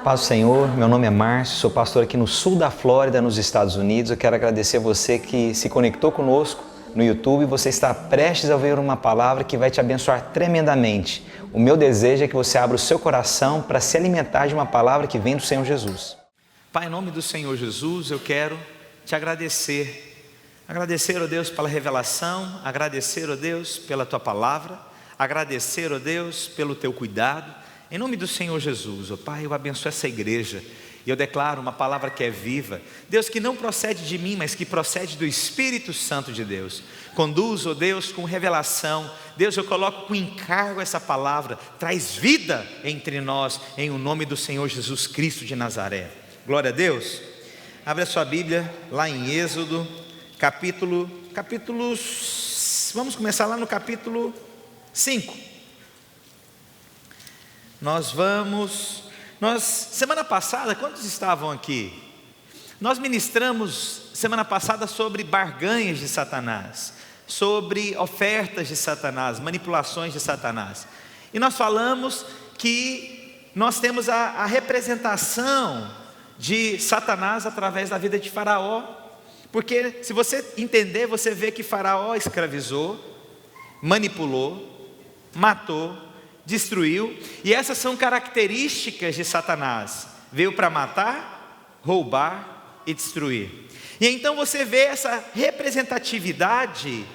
Paz do Senhor, meu nome é Márcio, sou pastor aqui no sul da Flórida, nos Estados Unidos. Eu quero agradecer a você que se conectou conosco no YouTube. Você está prestes a ouvir uma palavra que vai te abençoar tremendamente. O meu desejo é que você abra o seu coração para se alimentar de uma palavra que vem do Senhor Jesus. Pai, em nome do Senhor Jesus, eu quero te agradecer. Agradecer, ó Deus, pela revelação, agradecer, ó Deus, pela tua palavra, agradecer, ó Deus, pelo teu cuidado. Em nome do Senhor Jesus, ó Pai, eu abençoo essa igreja e eu declaro uma palavra que é viva, Deus, que não procede de mim, mas que procede do Espírito Santo de Deus. Conduz, ó Deus, com revelação. Deus, eu coloco com encargo essa palavra, traz vida entre nós, em o nome do Senhor Jesus Cristo de Nazaré. Glória a Deus. Abre a sua Bíblia lá em Êxodo, vamos começar lá no capítulo 5. Semana passada, quantos estavam aqui? Nós ministramos semana passada sobre barganhas de Satanás, sobre ofertas de Satanás, manipulações de Satanás. E nós falamos que nós temos a representação de Satanás através da vida de Faraó. Porque se você entender, você vê que Faraó escravizou, manipulou, matou, destruiu, e essas são características de Satanás. Veio para matar, roubar e destruir. E então você vê essa representatividade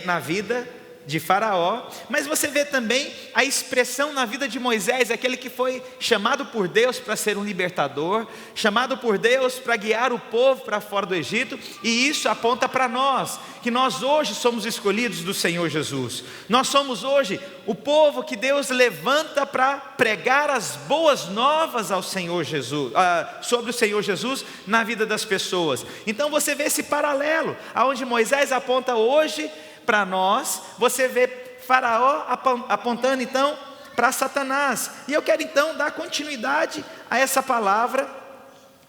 na vida de Faraó, mas você vê também a expressão na vida de Moisés, aquele que foi chamado por Deus para ser um libertador, chamado por Deus para guiar o povo para fora do Egito. E isso aponta para nós, que nós hoje somos escolhidos do Senhor Jesus. Nós somos hoje o povo que Deus levanta para pregar as boas novas ao Senhor Jesus, sobre o Senhor Jesus na vida das pessoas. Então você vê esse paralelo, aonde Moisés aponta hoje para nós, você vê Faraó apontando então para Satanás. E eu quero então dar continuidade a essa palavra.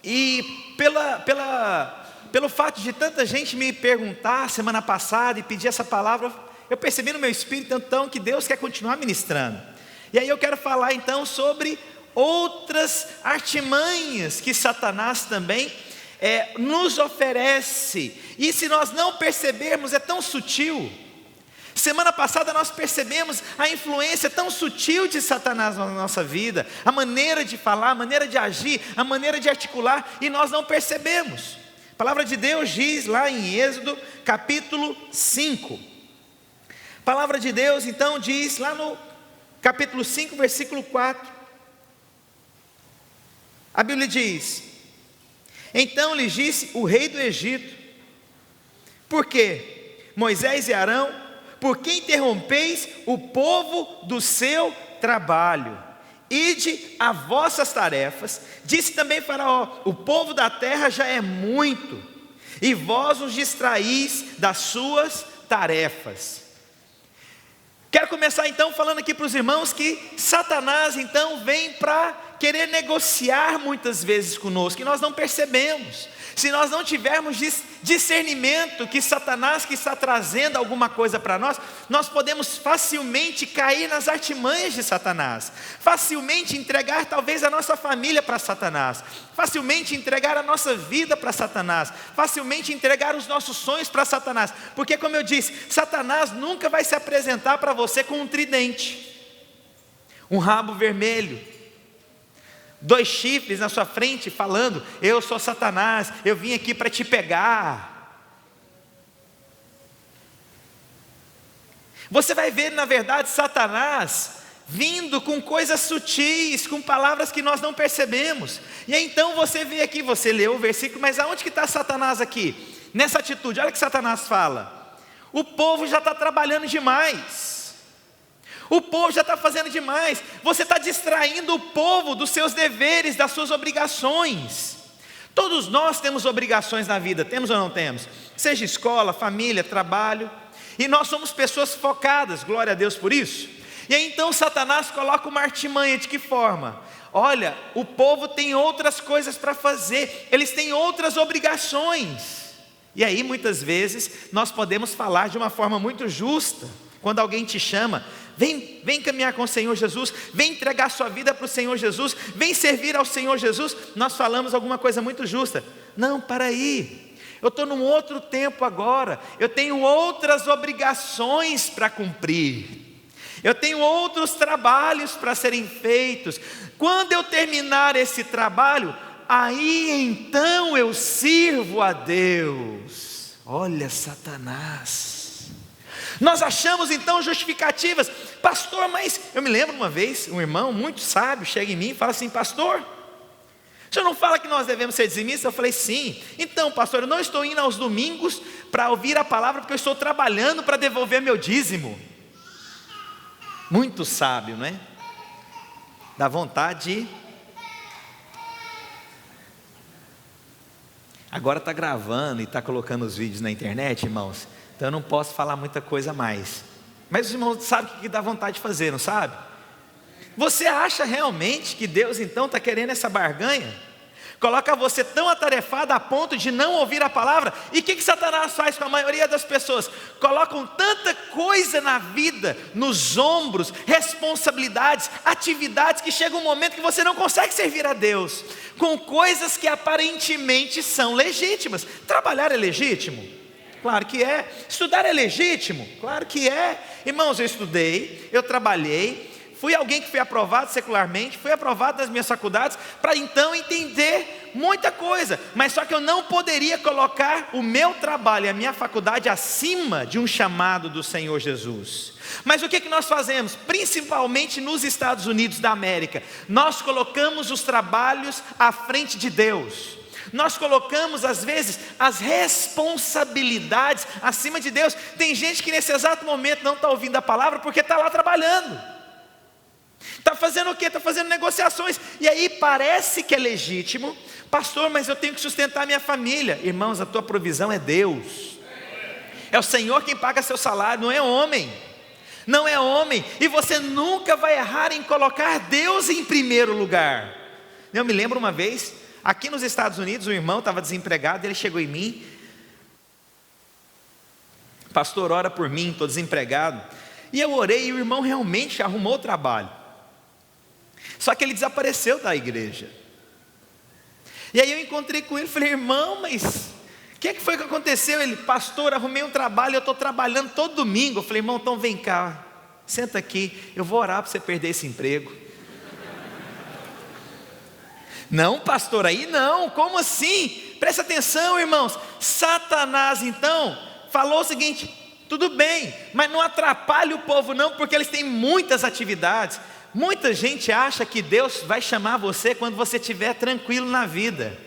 E pelo fato de tanta gente me perguntar semana passada e pedir essa palavra, eu percebi no meu espírito então que Deus quer continuar ministrando. E aí eu quero falar então sobre outras artimanhas que Satanás também nos oferece, e se nós não percebermos, é tão sutil. Semana passada nós percebemos a influência tão sutil de Satanás na nossa vida, a maneira de falar, a maneira de agir, a maneira de articular, e nós não percebemos. A palavra de Deus diz lá em Êxodo capítulo 5, a palavra de Deus então diz lá no capítulo 5 versículo 4, a Bíblia diz: então lhes disse o rei do Egito: por quê, Moisés e Arão, por que interrompeis o povo do seu trabalho? Ide a vossas tarefas. Disse também Faraó: o povo da terra já é muito, e vós os distraís das suas tarefas. Quero começar então falando aqui para os irmãos que Satanás então vem para querer negociar muitas vezes conosco, que nós não percebemos. Se nós não tivermos discernimento que Satanás que está trazendo alguma coisa para nós, nós podemos facilmente cair nas artimanhas de Satanás, facilmente entregar talvez a nossa família para Satanás, facilmente entregar a nossa vida para Satanás, facilmente entregar os nossos sonhos para Satanás. Porque, como eu disse, Satanás nunca vai se apresentar para você com um tridente, um rabo vermelho, 2 chifres na sua frente falando: eu sou Satanás, eu vim aqui para te pegar. Você vai ver na verdade Satanás vindo com coisas sutis, com palavras que nós não percebemos. E aí, então você vê aqui, você leu o versículo, mas aonde que está Satanás aqui? Nessa atitude, olha o que Satanás fala: o povo já está trabalhando demais, o povo já está fazendo demais, você está distraindo o povo dos seus deveres, das suas obrigações. Todos nós temos obrigações na vida, temos ou não temos? Seja escola, família, trabalho, e nós somos pessoas focadas, glória a Deus por isso. E aí então Satanás coloca uma artimanha, de que forma? Olha, o povo tem outras coisas para fazer, eles têm outras obrigações. E aí muitas vezes nós podemos falar de uma forma muito justa, quando alguém te chama vem caminhar com o Senhor Jesus, vem entregar sua vida para o Senhor Jesus, vem servir ao Senhor Jesus. Nós falamos alguma coisa muito justa. Não, para aí, eu estou num outro tempo agora, eu tenho outras obrigações para cumprir, eu tenho outros trabalhos para serem feitos. Quando eu terminar esse trabalho, aí então eu sirvo a Deus. Olha Satanás. Nós achamos então justificativas. Pastor, mas eu me lembro uma vez, um irmão muito sábio chega em mim e fala assim: pastor, o senhor não fala que nós devemos ser dizimistas? Eu falei: sim. Então, pastor, eu não estou indo aos domingos para ouvir a palavra, porque eu estou trabalhando para devolver meu dízimo. Muito sábio, não é? Dá vontade de... Agora está gravando e está colocando os vídeos na internet, irmãos, então eu não posso falar muita coisa mais. Mas os irmãos sabem o que dá vontade de fazer, não sabe? Você acha realmente que Deus então está querendo essa barganha? Coloca você tão atarefado a ponto de não ouvir a palavra. E o que Satanás faz com a maioria das pessoas? Colocam tanta coisa na vida, nos ombros, responsabilidades, atividades, que chega um momento que você não consegue servir a Deus, com coisas que aparentemente são legítimas. Trabalhar é legítimo? Claro que é. Estudar é legítimo? Claro que é. Irmãos, eu estudei, eu trabalhei, fui alguém que foi aprovado secularmente, fui aprovado nas minhas faculdades, para então entender muita coisa, mas só que eu não poderia colocar o meu trabalho e a minha faculdade acima de um chamado do Senhor Jesus. Mas o que nós fazemos? Principalmente nos Estados Unidos da América, nós colocamos os trabalhos à frente de Deus. Nós colocamos às vezes as responsabilidades acima de Deus. Tem gente que nesse exato momento não está ouvindo a palavra porque está lá trabalhando. Está fazendo o quê? Está fazendo negociações. E aí parece que é legítimo. Pastor, mas eu tenho que sustentar minha família. Irmãos, a tua provisão é Deus. É o Senhor quem paga seu salário, não é homem. Não é homem. E você nunca vai errar em colocar Deus em primeiro lugar. Eu me lembro uma vez, aqui nos Estados Unidos, um irmão estava desempregado, ele chegou em mim: pastor, ora por mim, estou desempregado. E eu orei e o irmão realmente arrumou trabalho. Só que ele desapareceu da igreja. E aí eu encontrei com ele e falei: irmão, mas o que foi que aconteceu? Ele: pastor, arrumei um trabalho, eu estou trabalhando todo domingo. Eu falei: irmão, então vem cá, senta aqui, eu vou orar para você perder esse emprego. Não, pastor, aí não, como assim? Presta atenção, irmãos. Satanás então falou o seguinte: tudo bem, mas não atrapalhe o povo não, porque eles têm muitas atividades. Muita gente acha que Deus vai chamar você quando você estiver tranquilo na vida.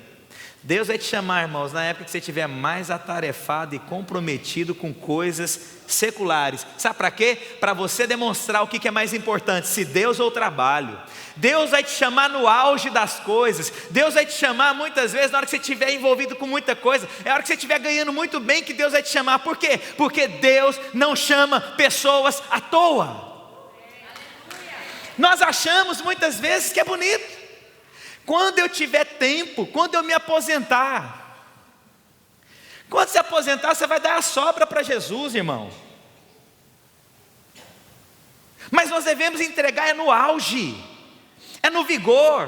Deus vai te chamar, irmãos, na época que você estiver mais atarefado e comprometido com coisas seculares. Sabe para quê? Para você demonstrar o que é mais importante, se Deus ou o trabalho. Deus vai te chamar no auge das coisas. Deus vai te chamar muitas vezes na hora que você estiver envolvido com muita coisa. É a hora que você estiver ganhando muito bem que Deus vai te chamar. Por quê? Porque Deus não chama pessoas à toa. Nós achamos muitas vezes que é bonito. Quando eu tiver tempo, quando eu me aposentar. Quando se aposentar, você vai dar a sobra para Jesus, irmão. Mas nós devemos entregar no auge, é no vigor,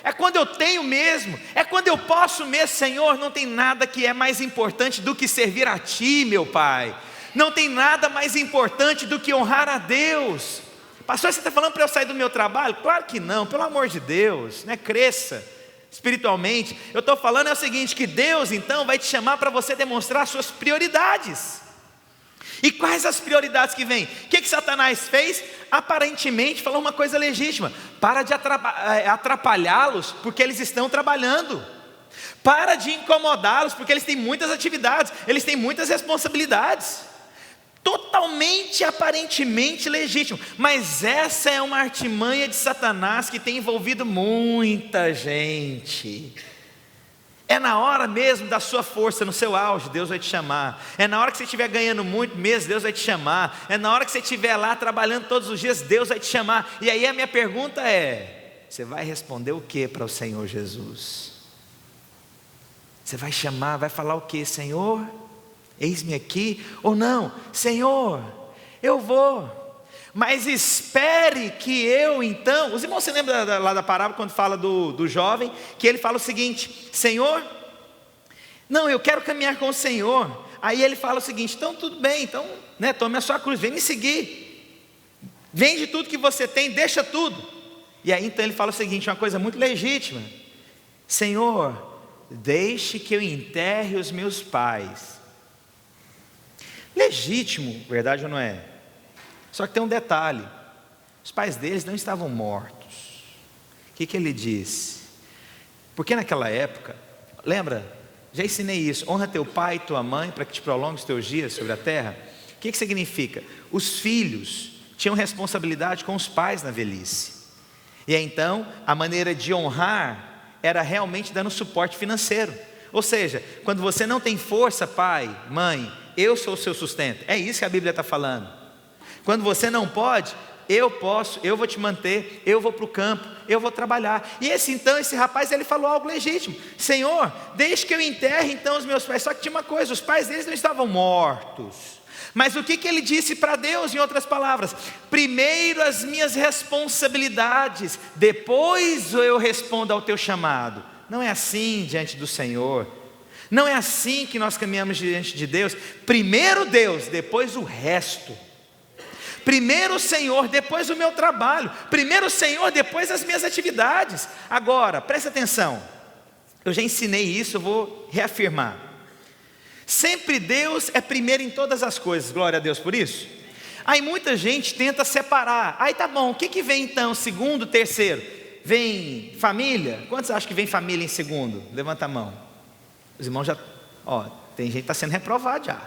é quando eu tenho mesmo, é quando eu posso mesmo. Senhor, não tem nada que é mais importante do que servir a Ti, meu Pai. Não tem nada mais importante do que honrar a Deus. Pastor, você está falando para eu sair do meu trabalho? Claro que não, pelo amor de Deus, né? Cresça espiritualmente. Eu estou falando é o seguinte, que Deus então vai te chamar para você demonstrar suas prioridades. E quais as prioridades que vêm? O que Satanás fez? Aparentemente falou uma coisa legítima: para de atrapalhá-los, porque eles estão trabalhando. Para de incomodá-los, porque eles têm muitas atividades, eles têm muitas responsabilidades. Totalmente, aparentemente legítimo, mas essa é uma artimanha de Satanás que tem envolvido muita gente. É na hora mesmo da sua força, no seu auge, Deus vai te chamar. É na hora que você estiver ganhando muito mesmo, Deus vai te chamar. É na hora que você estiver lá trabalhando todos os dias, Deus vai te chamar. E aí a minha pergunta é: você vai responder o que para o Senhor Jesus? Você vai chamar, vai falar o que? Senhor, eis-me aqui, ou não? Senhor, eu vou, mas espere que eu então... Os irmãos, você lembra lá da parábola, quando fala do jovem, que ele fala o seguinte: Senhor, não, eu quero caminhar com o Senhor. Aí ele fala o seguinte: então tudo bem, então, né, tome a sua cruz, vem me seguir, vende tudo que você tem, deixa tudo. E aí então ele fala o seguinte, uma coisa muito legítima: Senhor, deixe que eu enterre os meus pais. Legítimo, verdade ou não é? Só que tem um detalhe: os pais deles não estavam mortos. O que ele disse? Porque naquela época, lembra? Já ensinei isso: honra teu pai e tua mãe para que te prolongue os teus dias sobre a terra. O que significa? Os filhos tinham responsabilidade com os pais na velhice. E então a maneira de honrar era realmente dando suporte financeiro. Ou seja, quando você não tem força, pai, mãe, eu sou o seu sustento. É isso que a Bíblia está falando. Quando você não pode, eu posso, eu vou te manter, eu vou para o campo, eu vou trabalhar. E esse rapaz, ele falou algo legítimo: Senhor, deixe que eu enterre então os meus pais. Só que tinha uma coisa: os pais deles não estavam mortos. Mas o que ele disse para Deus, em outras palavras? Primeiro as minhas responsabilidades, depois eu respondo ao teu chamado. Não é assim diante do Senhor. Não é assim que nós caminhamos diante de Deus. Primeiro Deus, depois o resto. Primeiro o Senhor, depois o meu trabalho. Primeiro o Senhor, depois as minhas atividades. Agora, presta atenção. Eu já ensinei isso, eu vou reafirmar. Sempre Deus é primeiro em todas as coisas. Glória a Deus por isso. Aí muita gente tenta separar. Aí tá bom, o que vem então? Segundo, terceiro? Vem família? Quantos acham que vem família em segundo? Levanta a mão. Os irmãos já... tem gente que está sendo reprovado já.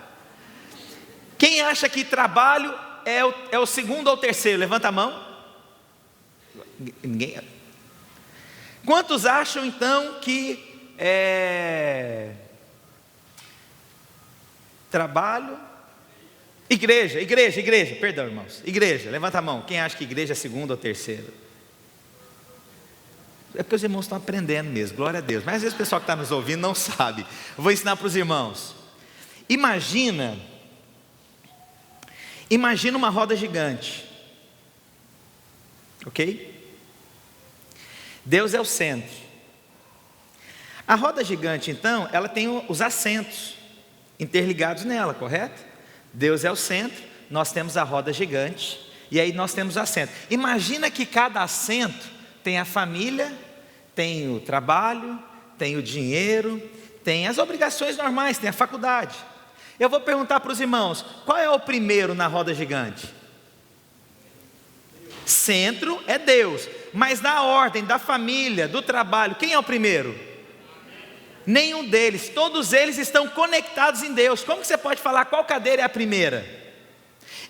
Quem acha que trabalho é o segundo ou terceiro? Levanta a mão. Ninguém. Quantos acham então que trabalho? Igreja, perdão, irmãos. Igreja, levanta a mão. Quem acha que igreja é segundo ou terceiro? É porque os irmãos estão aprendendo mesmo, glória a Deus. Mas às vezes o pessoal que está nos ouvindo não sabe. Eu vou ensinar para os irmãos. Imagina uma roda gigante, ok? Deus é o centro. A roda gigante então, ela tem os assentos interligados nela, correto? Deus é o centro, nós temos a roda gigante, e aí nós temos assento. Imagina que cada assento tem a família, tem o trabalho, tem o dinheiro, tem as obrigações normais, tem a faculdade. Eu vou perguntar para os irmãos: qual é o primeiro na roda gigante? Centro é Deus, mas na ordem da família, do trabalho, quem é o primeiro? Nenhum deles, todos eles estão conectados em Deus. Como que você pode falar qual cadeira é a primeira?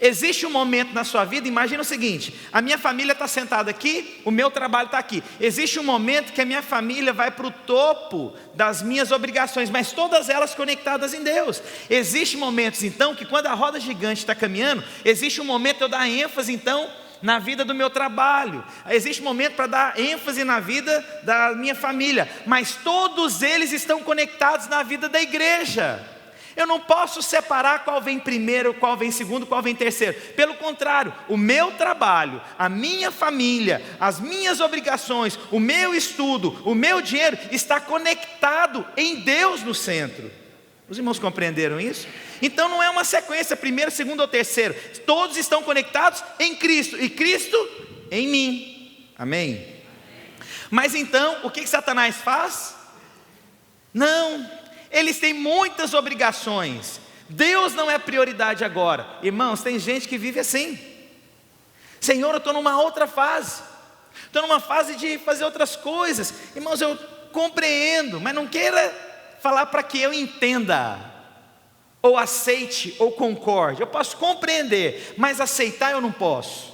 Existe um momento na sua vida, imagina o seguinte: a minha família está sentada aqui, o meu trabalho está aqui. Existe um momento que a minha família vai para o topo das minhas obrigações, mas todas elas conectadas em Deus. Existem momentos então que quando a roda gigante está caminhando, existe um momento de eu dar ênfase então na vida do meu trabalho. Existe um momento para dar ênfase na vida da minha família, mas todos eles estão conectados na vida da igreja. Eu não posso separar qual vem primeiro, qual vem segundo, qual vem terceiro. Pelo contrário, o meu trabalho, a minha família, as minhas obrigações, o meu estudo, o meu dinheiro está conectado em Deus no centro. Os irmãos compreenderam isso? Então não é uma sequência, primeiro, segundo ou terceiro. Todos estão conectados em Cristo, e Cristo em mim. Amém? Mas então, o que Satanás faz? Não. Eles têm muitas obrigações. Deus não é prioridade agora. Irmãos, tem gente que vive assim: Senhor, eu estou numa outra fase, estou numa fase de fazer outras coisas. Irmãos, eu compreendo, mas não queira falar para que eu entenda, ou aceite, ou concorde. Eu posso compreender, mas aceitar eu não posso.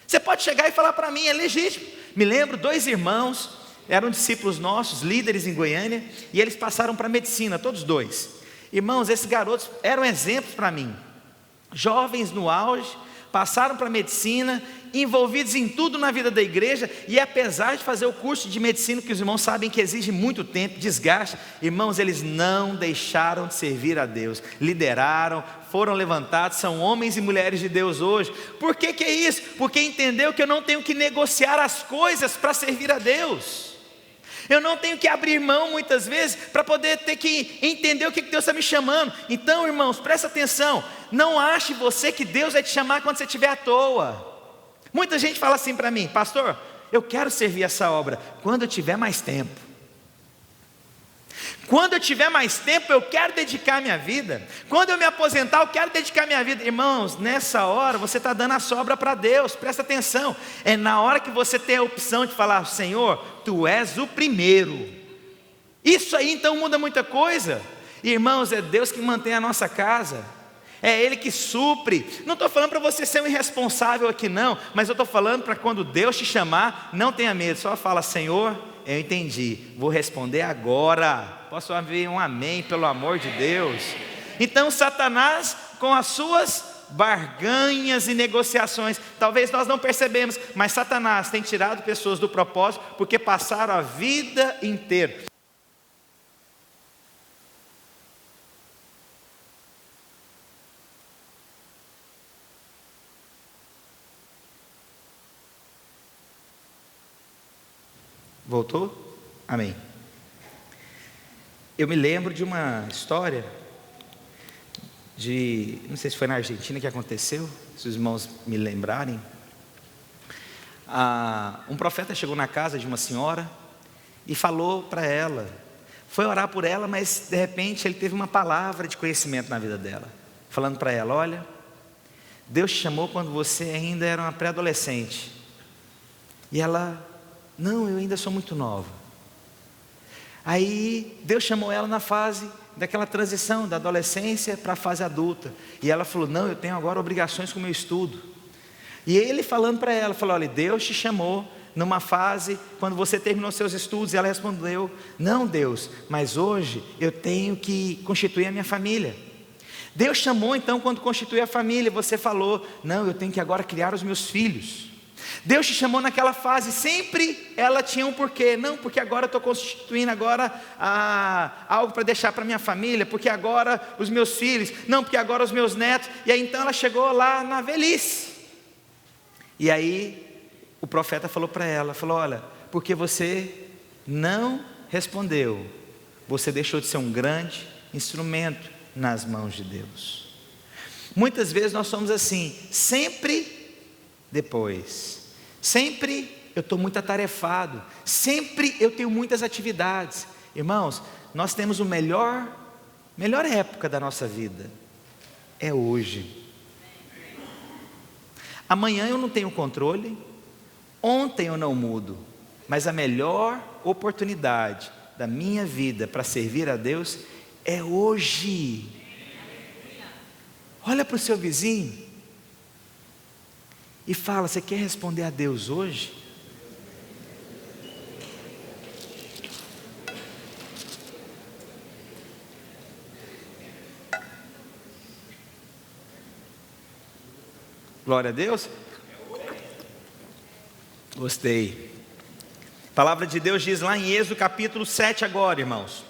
Você pode chegar e falar para mim, é legítimo. Me lembro, 2 irmãos, eram discípulos nossos, líderes em Goiânia, e eles passaram para a medicina, todos 2. Irmãos, esses garotos eram exemplos para mim, jovens no auge, passaram para a medicina, envolvidos em tudo na vida da igreja, e apesar de fazer o curso de medicina, que os irmãos sabem que exige muito tempo, desgaste, irmãos, eles não deixaram de servir a Deus, lideraram, foram levantados, são homens e mulheres de Deus hoje. Por que é isso? Porque entendeu que eu não tenho que negociar as coisas para servir a Deus. Eu não tenho que abrir mão muitas vezes para poder ter que entender o que Deus está me chamando. Então, irmãos, presta atenção, não ache você que Deus vai te chamar quando você estiver à toa. Muita gente fala assim para mim: pastor, eu quero servir essa obra quando eu tiver mais tempo. Quando eu tiver mais tempo, eu quero dedicar minha vida. Quando eu me aposentar, eu quero dedicar minha vida. Irmãos, nessa hora você está dando a sobra para Deus, presta atenção. É na hora que você tem a opção de falar: Senhor, Tu és o primeiro. Isso aí então muda muita coisa. Irmãos, é Deus que mantém a nossa casa, é Ele que supre. Não estou falando para você ser um irresponsável aqui não, mas eu estou falando para quando Deus te chamar, não tenha medo, só fala: Senhor, eu entendi, vou responder agora. Posso ouvir um amém, pelo amor de Deus? Então Satanás, com as suas barganhas e negociações, talvez nós não percebemos, mas Satanás tem tirado pessoas do propósito, porque passaram a vida inteira. Voltou? Amém. Eu me lembro de uma história não sei se foi na Argentina que aconteceu, se os irmãos me lembrarem. Um profeta chegou na casa de uma senhora e falou para ela, foi orar por ela, mas de repente ele teve uma palavra de conhecimento na vida dela, falando para ela: olha, Deus te chamou quando você ainda era uma pré-adolescente. E ela: não, eu ainda sou muito nova. Aí Deus chamou ela na fase daquela transição da adolescência para a fase adulta, e ela falou: não, eu tenho agora obrigações com o meu estudo. E ele falando para ela, falou: olha, Deus te chamou numa fase quando você terminou seus estudos. E ela respondeu: não, Deus, mas hoje eu tenho que constituir a minha família. Deus chamou então quando constituiu a família, você falou: não, eu tenho que agora criar os meus filhos. Deus te chamou naquela fase, sempre ela tinha um porquê. Não, porque agora eu estou constituindo agora algo para deixar para minha família, porque agora os meus filhos, não, porque agora os meus netos. E aí então ela chegou lá na velhice. E aí o profeta falou para ela, falou: olha, porque você não respondeu, você deixou de ser um grande instrumento nas mãos de Deus. Muitas vezes nós somos assim, sempre depois, sempre eu estou muito atarefado, sempre eu tenho muitas atividades. Irmãos, nós temos a melhor época da nossa vida, é hoje. Amanhã eu não tenho controle, ontem eu não mudo, mas a melhor oportunidade da minha vida para servir a Deus é hoje. Olha para o seu vizinho e fala: você quer responder a Deus hoje? Glória a Deus. Gostei. A palavra de Deus diz lá em Êxodo capítulo 7 agora, irmãos.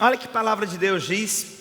Olha que palavra de Deus diz.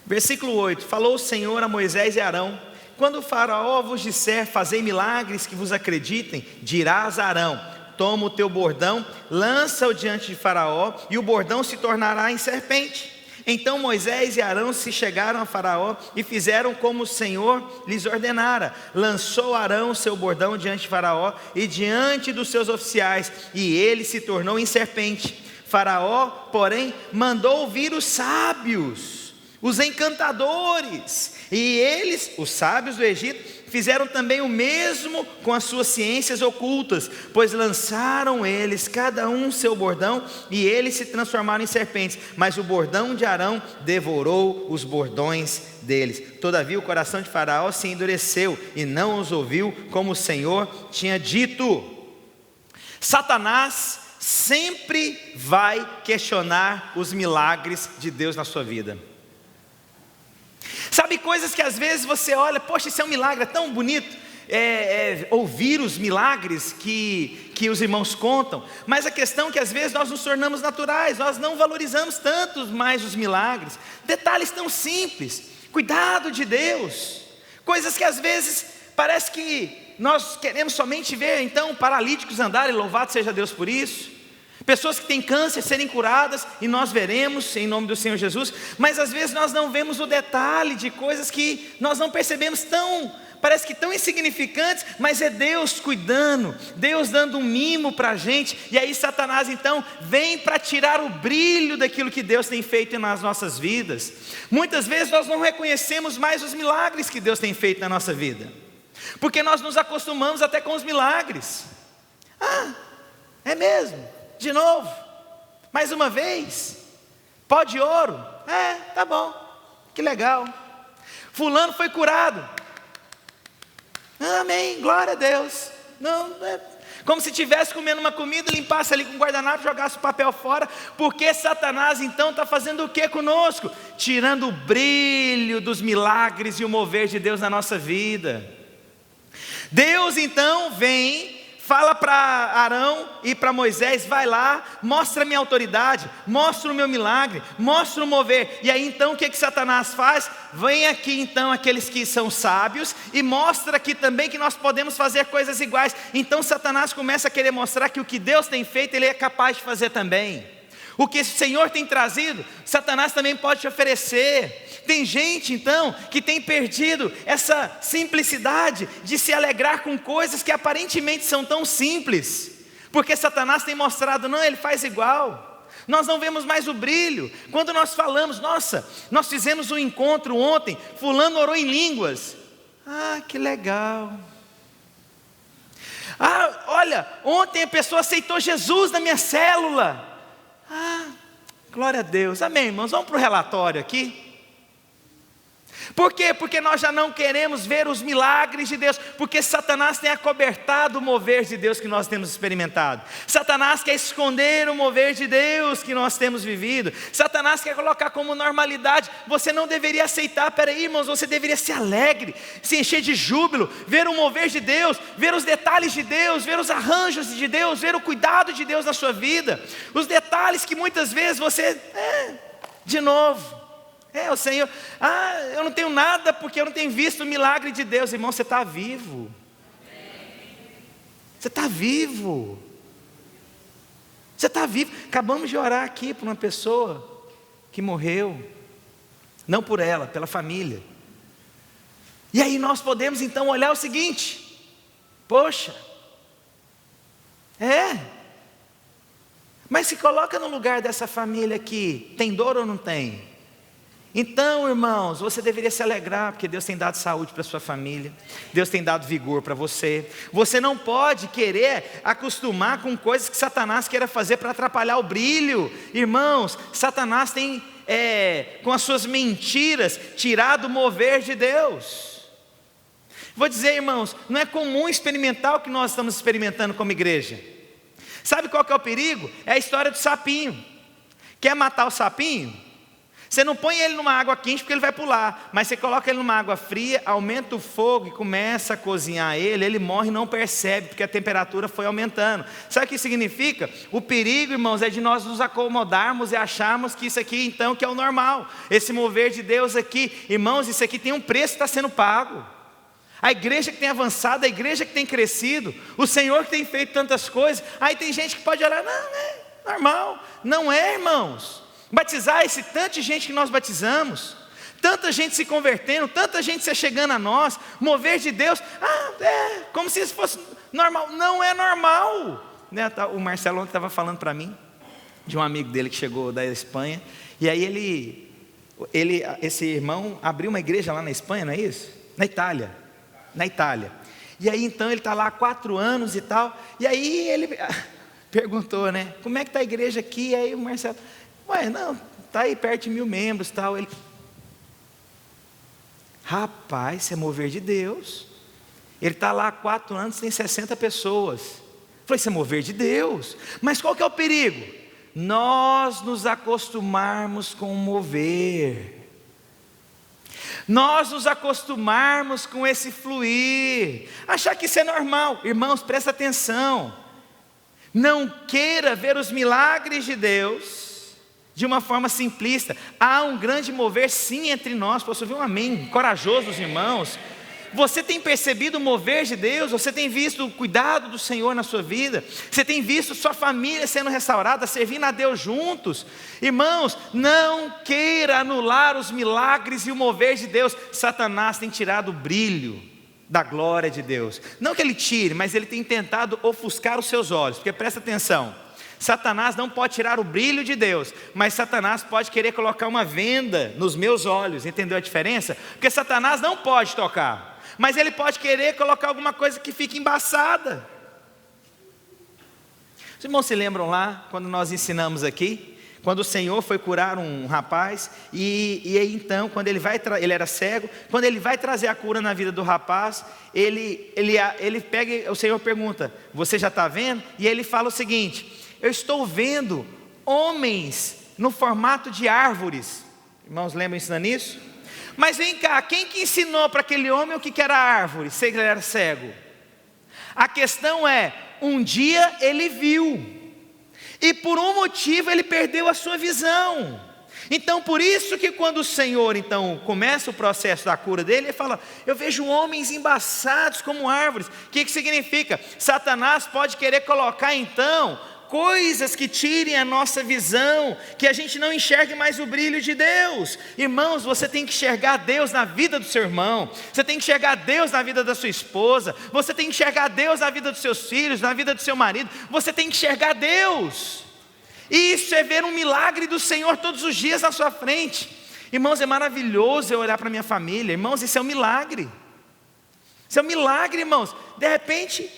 Versículo 8: falou o Senhor a Moisés e Arão: quando o faraó vos disser, fazei milagres que vos acreditem, dirás a Arão: toma o teu bordão, lança-o diante de faraó, e o bordão se tornará em serpente. Então Moisés e Arão se chegaram a faraó e fizeram como o Senhor lhes ordenara. Lançou Arão o seu bordão diante de faraó e diante dos seus oficiais, e ele se tornou em serpente. Faraó, porém, mandou vir os sábios, os encantadores, e eles, os sábios do Egito, fizeram também o mesmo com as suas ciências ocultas, pois lançaram eles cada um seu bordão, e eles se transformaram em serpentes, mas o bordão de Arão devorou os bordões deles. Todavia o coração de Faraó se endureceu, e não os ouviu como o Senhor tinha dito. Satanás sempre vai questionar os milagres de Deus na sua vida. Sabe, coisas que às vezes você olha, poxa, isso é um milagre, é tão bonito, ouvir os milagres que os irmãos contam, mas a questão é que às vezes nós nos tornamos naturais, nós não valorizamos tanto mais os milagres, detalhes tão simples, cuidado de Deus, coisas que às vezes parece que nós queremos somente ver, então, paralíticos andarem, louvado seja Deus por isso, pessoas que têm câncer serem curadas, e nós veremos em nome do Senhor Jesus, mas às vezes nós não vemos o detalhe de coisas que nós não percebemos parece que tão insignificantes, mas é Deus cuidando, Deus dando um mimo para a gente, e aí Satanás então vem para tirar o brilho daquilo que Deus tem feito nas nossas vidas. Muitas vezes nós não reconhecemos mais os milagres que Deus tem feito na nossa vida, porque nós nos acostumamos até com os milagres. É mesmo? De novo? Mais uma vez? Pó de ouro? Tá bom, que legal. Fulano foi curado. Amém, glória a Deus. Não, como se estivesse comendo uma comida, limpasse ali com guardanapo, jogasse o papel fora, porque Satanás então está fazendo o que conosco? Tirando o brilho dos milagres e o mover de Deus na nossa vida. Deus então vem, fala para Arão e para Moisés, vai lá, mostra a minha autoridade, mostra o meu milagre, mostra o mover. E aí então o que Satanás faz? Vem aqui então aqueles que são sábios e mostra aqui também que nós podemos fazer coisas iguais. Então Satanás começa a querer mostrar que o que Deus tem feito, Ele é capaz de fazer também. O que o Senhor tem trazido, Satanás também pode te oferecer. Tem gente então que tem perdido essa simplicidade de se alegrar com coisas que aparentemente são tão simples, porque Satanás tem mostrado, não, ele faz igual. Nós não vemos mais o brilho. Quando nós falamos, nossa, nós fizemos um encontro ontem, fulano orou em línguas. Que legal. Olha, ontem a pessoa aceitou Jesus na minha célula. Glória a Deus, amém, irmãos. Vamos para o relatório aqui. Por quê? Porque nós já não queremos ver os milagres de Deus, porque Satanás tem acobertado o mover de Deus que nós temos experimentado. Satanás quer esconder o mover de Deus que nós temos vivido. Satanás quer colocar como normalidade. Você não deveria aceitar, peraí, irmãos, você deveria ser alegre, se encher de júbilo, ver o mover de Deus, ver os detalhes de Deus, ver os arranjos de Deus, ver o cuidado de Deus na sua vida, os detalhes que muitas vezes você, de novo, o Senhor, eu não tenho nada porque eu não tenho visto o milagre de Deus. Irmão, você está vivo. Você está vivo. Você está vivo. Acabamos de orar aqui por uma pessoa que morreu. Não por ela, pela família. E aí nós podemos então olhar o seguinte: poxa, mas se coloca no lugar dessa família aqui, tem dor ou não tem? Então, irmãos, você deveria se alegrar, porque Deus tem dado saúde para a sua família, Deus tem dado vigor para você. Você não pode querer acostumar com coisas que Satanás queira fazer para atrapalhar o brilho. Irmãos, Satanás tem, com as suas mentiras, tirado o mover de Deus. Vou dizer, irmãos, não é comum experimentar o que nós estamos experimentando como igreja. Sabe qual que é o perigo? É a história do sapinho. Quer matar o sapinho? Você não põe ele numa água quente porque ele vai pular, mas você coloca ele numa água fria, aumenta o fogo e começa a cozinhar ele morre e não percebe, porque a temperatura foi aumentando. Sabe o que significa? O perigo, irmãos, é de nós nos acomodarmos e acharmos que isso aqui então que é o normal. Esse mover de Deus aqui, irmãos, isso aqui tem um preço que está sendo pago. A igreja que tem avançado, a igreja que tem crescido, o Senhor que tem feito tantas coisas. Aí tem gente que pode olhar, não, é normal. Não é, irmãos. Batizar esse tanto de gente que nós batizamos, tanta gente se convertendo, tanta gente se chegando a nós, mover de Deus, como se isso fosse normal. Não é normal, né? O Marcelo estava falando para mim, de um amigo dele que chegou da Espanha, e aí esse irmão abriu uma igreja lá na Espanha, não é isso? Na Itália, e aí então ele está lá há 4 anos e tal, e aí ele perguntou, né, como é que está a igreja aqui? E aí o Marcelo, não, está aí perto de 1000 membros, tal. Ele, rapaz, isso é mover de Deus. Ele está lá há 4 anos, tem 60 pessoas. Eu falei, isso é mover de Deus. Mas qual que é o perigo? Nós nos acostumarmos com o mover. Nós nos acostumarmos com esse fluir, achar que isso é normal. Irmãos, presta atenção. Não queira ver os milagres de Deus de uma forma simplista. Há um grande mover sim entre nós. Posso ouvir um amém corajoso dos irmãos? Você tem percebido o mover de Deus? Você tem visto o cuidado do Senhor na sua vida? Você tem visto sua família sendo restaurada, servindo a Deus juntos? Irmãos, não queira anular os milagres e o mover de Deus. Satanás tem tirado o brilho da glória de Deus. Não que ele tire, mas ele tem tentado ofuscar os seus olhos. Porque presta atenção, Satanás não pode tirar o brilho de Deus, mas Satanás pode querer colocar uma venda nos meus olhos. Entendeu a diferença? Porque Satanás não pode tocar, mas ele pode querer colocar alguma coisa que fique embaçada. Os irmãos se lembram lá, quando nós ensinamos aqui, quando o Senhor foi curar um rapaz, e aí então, quando ele era cego, quando ele vai trazer a cura na vida do rapaz, ele pega, o Senhor pergunta, você já está vendo? E ele fala o seguinte, eu estou vendo homens no formato de árvores. Irmãos, lembram ensinando isso? Mas vem cá, quem que ensinou para aquele homem o que era árvore, se ele era cego? A questão é, um dia ele viu, e por um motivo ele perdeu a sua visão. Então por isso que quando o Senhor então começa o processo da cura dele, ele fala, eu vejo homens embaçados como árvores. O que significa? Satanás pode querer colocar então coisas que tirem a nossa visão, que a gente não enxergue mais o brilho de Deus. Irmãos, você tem que enxergar Deus na vida do seu irmão, você tem que enxergar Deus na vida da sua esposa, você tem que enxergar Deus na vida dos seus filhos, na vida do seu marido, você tem que enxergar Deus. Isso é ver um milagre do Senhor todos os dias na sua frente. Irmãos, é maravilhoso eu olhar para a minha família. Irmãos, isso é um milagre. Isso é um milagre, irmãos. De repente,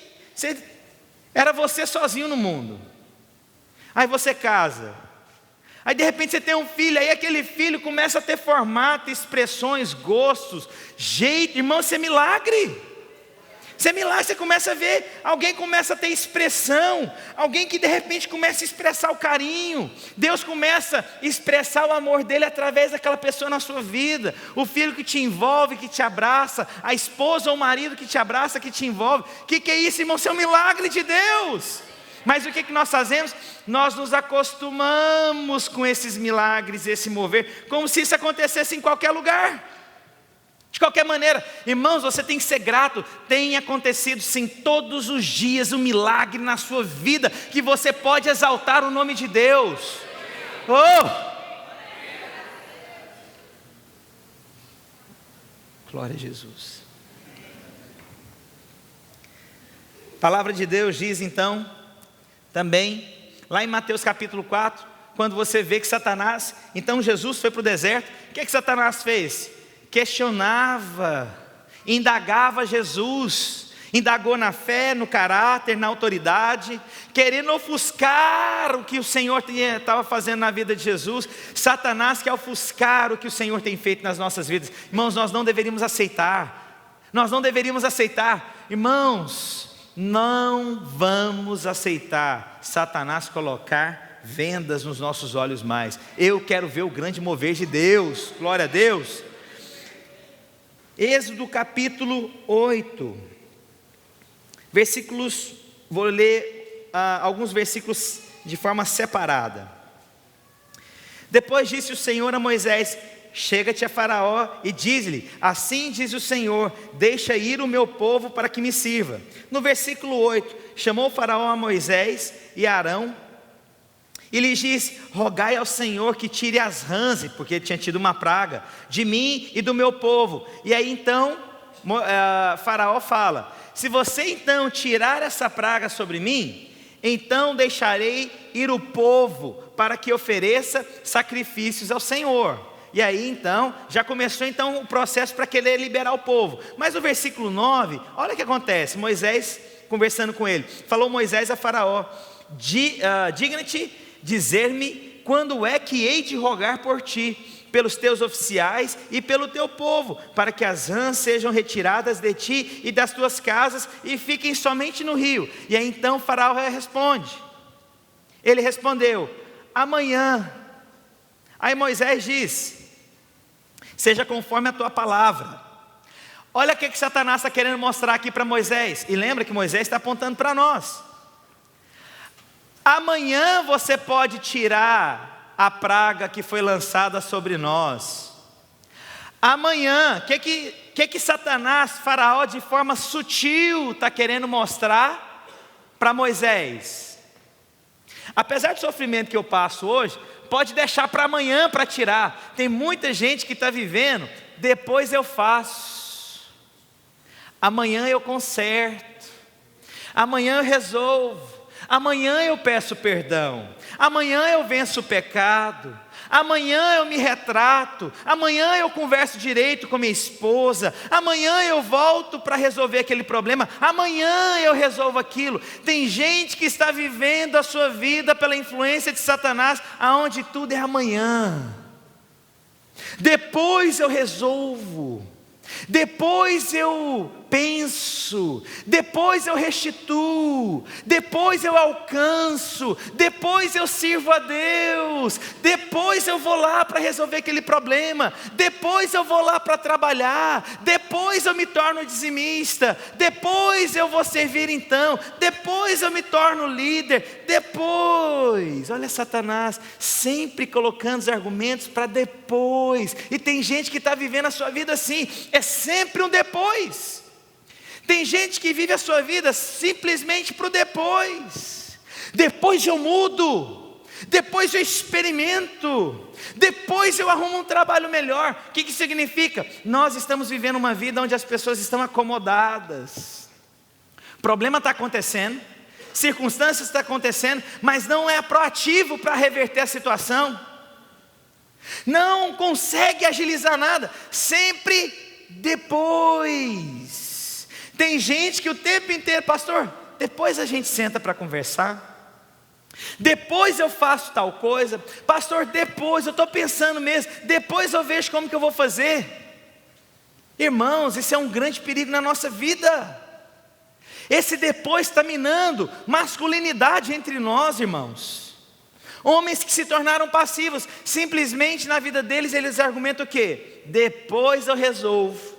era você sozinho no mundo. Aí você casa, aí de repente você tem um filho, aí aquele filho começa a ter formato, expressões, gostos, jeito. Irmão, isso é milagre. Isso é milagre, você começa a ver, alguém começa a ter expressão, alguém que de repente começa a expressar o carinho, Deus começa a expressar o amor dele através daquela pessoa na sua vida, o filho que te envolve, que te abraça, a esposa ou o marido que te abraça, que te envolve. O que é isso, irmão? Isso é um milagre de Deus. Mas o que nós fazemos? Nós nos acostumamos com esses milagres, esse mover, como se isso acontecesse em qualquer lugar, de qualquer maneira. Irmãos, você tem que ser grato. Tem acontecido sim, todos os dias um milagre na sua vida, que você pode exaltar o nome de Deus. Glória a Jesus. A palavra de Deus diz então, também, lá em Mateus capítulo 4, quando você vê que Satanás, então Jesus foi para o deserto, o que Satanás fez? Questionava, indagava Jesus, indagou na fé, no caráter, na autoridade, querendo ofuscar o que o Senhor estava fazendo na vida de Jesus. Satanás quer ofuscar o que o Senhor tem feito nas nossas vidas. Irmãos, nós não deveríamos aceitar, irmãos, não vamos aceitar Satanás colocar vendas nos nossos olhos mais. Eu quero ver o grande mover de Deus, glória a Deus. Êxodo capítulo 8, versículos, vou ler alguns versículos de forma separada. Depois disse o Senhor a Moisés, chega-te a Faraó e diz-lhe, assim diz o Senhor, deixa ir o meu povo para que me sirva. No versículo 8, chamou o Faraó a Moisés e a Arão, e lhes disse, rogai ao Senhor que tire as rãs, porque tinha tido uma praga, de mim e do meu povo. E aí então, Faraó fala, se você então tirar essa praga sobre mim, então deixarei ir o povo, para que ofereça sacrifícios ao Senhor. E aí então, já começou então o processo para querer liberar o povo. Mas no versículo 9, olha o que acontece, Moisés conversando com ele, falou Moisés a Faraó, digna-te dizer-me quando é que hei de rogar por ti, pelos teus oficiais e pelo teu povo, para que as rãs sejam retiradas de ti e das tuas casas e fiquem somente no rio. E aí então Faraó responde, ele respondeu, amanhã. Aí Moisés diz, seja conforme a tua palavra. Olha o que Satanás está querendo mostrar aqui para Moisés, e lembra que Moisés está apontando para nós. Amanhã você pode tirar a praga que foi lançada sobre nós. Amanhã, o que Satanás, Faraó, de forma sutil está querendo mostrar para Moisés? Apesar do sofrimento que eu passo hoje, pode deixar para amanhã para tirar. Tem muita gente que está vivendo, depois eu faço, amanhã eu conserto, amanhã eu resolvo, amanhã eu peço perdão, amanhã eu venço o pecado, amanhã eu me retrato, amanhã eu converso direito com minha esposa, amanhã eu volto para resolver aquele problema, amanhã eu resolvo aquilo. Tem gente que está vivendo a sua vida pela influência de Satanás, aonde tudo é amanhã. Depois eu resolvo, depois eu penso, depois eu restituo, depois eu alcanço, depois eu sirvo a Deus, depois eu vou lá para resolver aquele problema, depois eu vou lá para trabalhar, depois eu me torno dizimista, depois eu vou servir então, depois eu me torno líder, depois. Olha Satanás sempre colocando os argumentos para depois, e tem gente que está vivendo a sua vida assim, é sempre um depois. Tem gente que vive a sua vida simplesmente para o depois. Depois eu mudo, depois eu experimento, depois eu arrumo um trabalho melhor. O que significa? Nós estamos vivendo uma vida onde as pessoas estão acomodadas. O problema está acontecendo, circunstâncias estão acontecendo, mas não é proativo para reverter a situação. Não consegue agilizar nada, sempre depois. Tem gente que o tempo inteiro, pastor, depois a gente senta para conversar, depois eu faço tal coisa, pastor, depois, eu estou pensando mesmo, depois eu vejo como que eu vou fazer. Irmãos, isso é um grande perigo na nossa vida. Esse depois está minando masculinidade entre nós, irmãos. Homens que se tornaram passivos, simplesmente na vida deles eles argumentam o quê? Depois eu resolvo.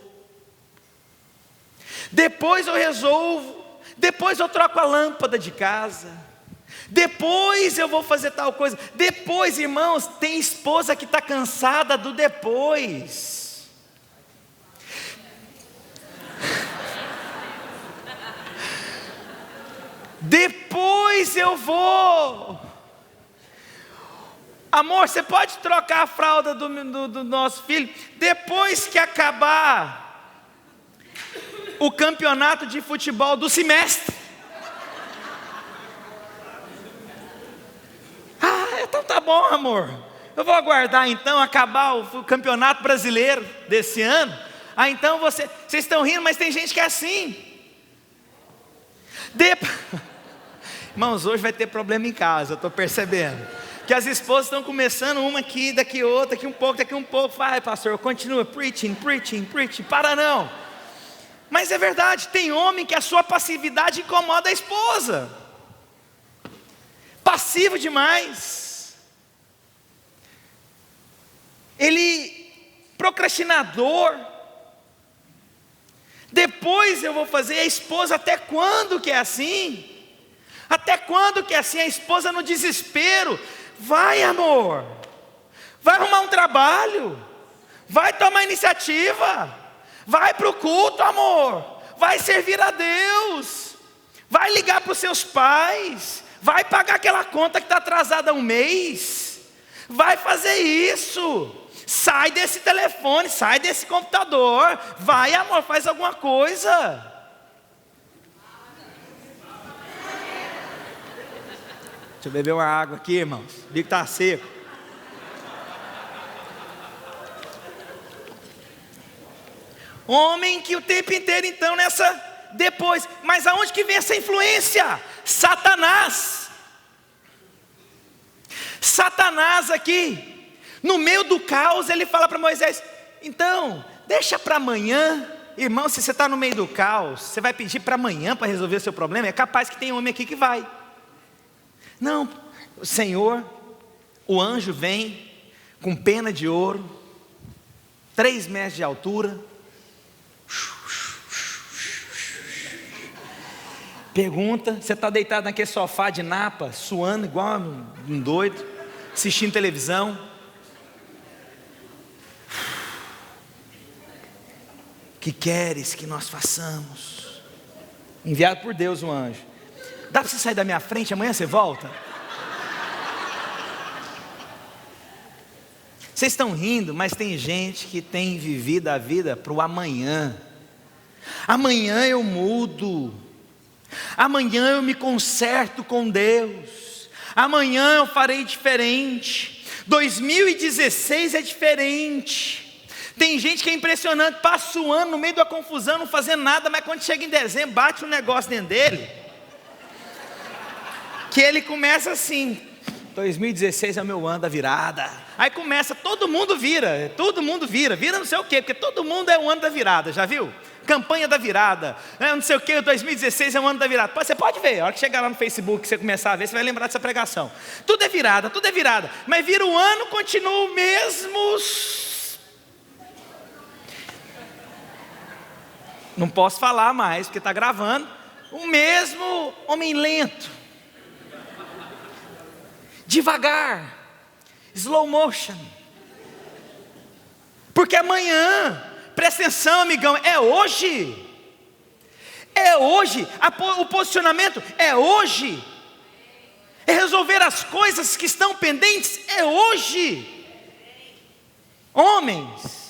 Depois eu resolvo, depois eu troco a lâmpada de casa, depois eu vou fazer tal coisa. Depois, irmãos, tem esposa que está cansada do depois. Depois eu vou. Amor, você pode trocar a fralda do nosso filho depois que acabar o campeonato de futebol do semestre. Então tá bom, amor, eu vou aguardar então acabar o campeonato brasileiro desse ano. Então vocês estão rindo, mas tem gente que é assim. Irmãos, hoje vai ter problema em casa, eu estou percebendo que as esposas estão começando uma aqui, daqui outra, daqui um pouco. Vai pastor, continua preaching, para não. Mas é verdade, tem homem que a sua passividade incomoda a esposa. Passivo demais. Ele procrastinador. Depois eu vou fazer. A esposa, até quando que é assim? Até quando que é assim? A esposa no desespero. Vai, amor, vai arrumar um trabalho, vai tomar iniciativa, vai para o culto, amor, vai servir a Deus, vai ligar para os seus pais, vai pagar aquela conta que está atrasada há um mês, vai fazer isso, sai desse telefone, sai desse computador, vai, amor, faz alguma coisa. Deixa eu beber uma água aqui, irmãos, o bico está seco. Homem que o tempo inteiro então nessa depois. Mas aonde que vem essa influência? Satanás. Satanás aqui, no meio do caos, ele fala para Moisés, então, deixa para amanhã. Irmão, se você está no meio do caos, você vai pedir para amanhã para resolver o seu problema? É capaz que tem homem aqui que vai. Não, o Senhor, o anjo vem com pena de ouro, 3 metros de altura. Pergunta, você está deitado naquele sofá de napa, suando igual um doido, assistindo televisão. Que queres que nós façamos? Enviado por Deus um anjo. Dá para você sair da minha frente, amanhã você volta? Vocês estão rindo, mas tem gente que tem vivido a vida para o amanhã. Amanhã eu mudo. Amanhã eu me conserto com Deus. Amanhã eu farei diferente. 2016 é diferente. Tem gente que é impressionante, passa o ano no meio da confusão, não fazendo nada, mas quando chega em dezembro, bate um negócio dentro dele, que ele começa assim: 2016 é o meu ano da virada. Aí começa, todo mundo vira não sei o quê, porque todo mundo é o ano da virada, já viu? Campanha da virada, não sei o que, 2016 é o ano da virada. Você pode ver, a hora que chegar lá no Facebook, você começar a ver, você vai lembrar dessa pregação. Tudo é virada, mas vira o ano, continua o mesmo. Não posso falar mais, porque está gravando. O mesmo homem lento, devagar, slow motion. Porque amanhã, presta atenção, amigão, é hoje. É hoje. O posicionamento é hoje. É resolver as coisas que estão pendentes, é hoje. Homens,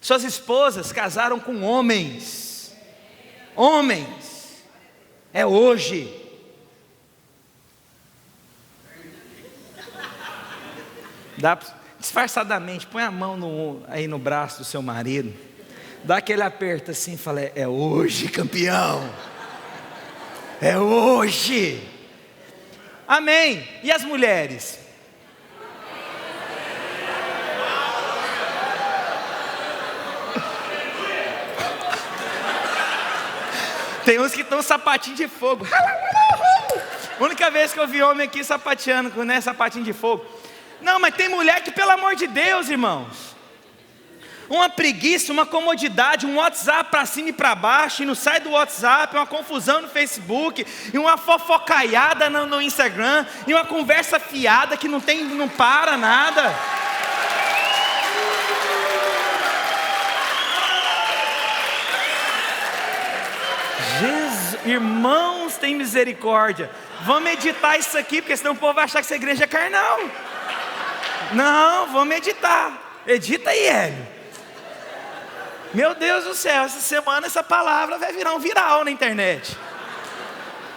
suas esposas casaram com homens. Homens, é hoje. Dá disfarçadamente, põe a mão aí no braço do seu marido, dá aquele aperto assim e fala: é hoje, campeão, é hoje. Amém. E as mulheres? Tem uns que estão sapatinho de fogo. A única vez que eu vi homem aqui sapateando com sapatinho de fogo. Não, mas tem mulher que, pelo amor de Deus, irmãos, uma preguiça, uma comodidade, um WhatsApp para cima e para baixo, e não sai do WhatsApp, uma confusão no Facebook, e uma fofocaiada no Instagram, e uma conversa fiada que não para nada. Jesus, irmãos, tem misericórdia. Vamos meditar isso aqui, porque senão o povo vai achar que essa igreja é carnal. Não, vamos meditar. Edita aí, Hélio. Meu Deus do céu, essa semana essa palavra vai virar um viral na internet.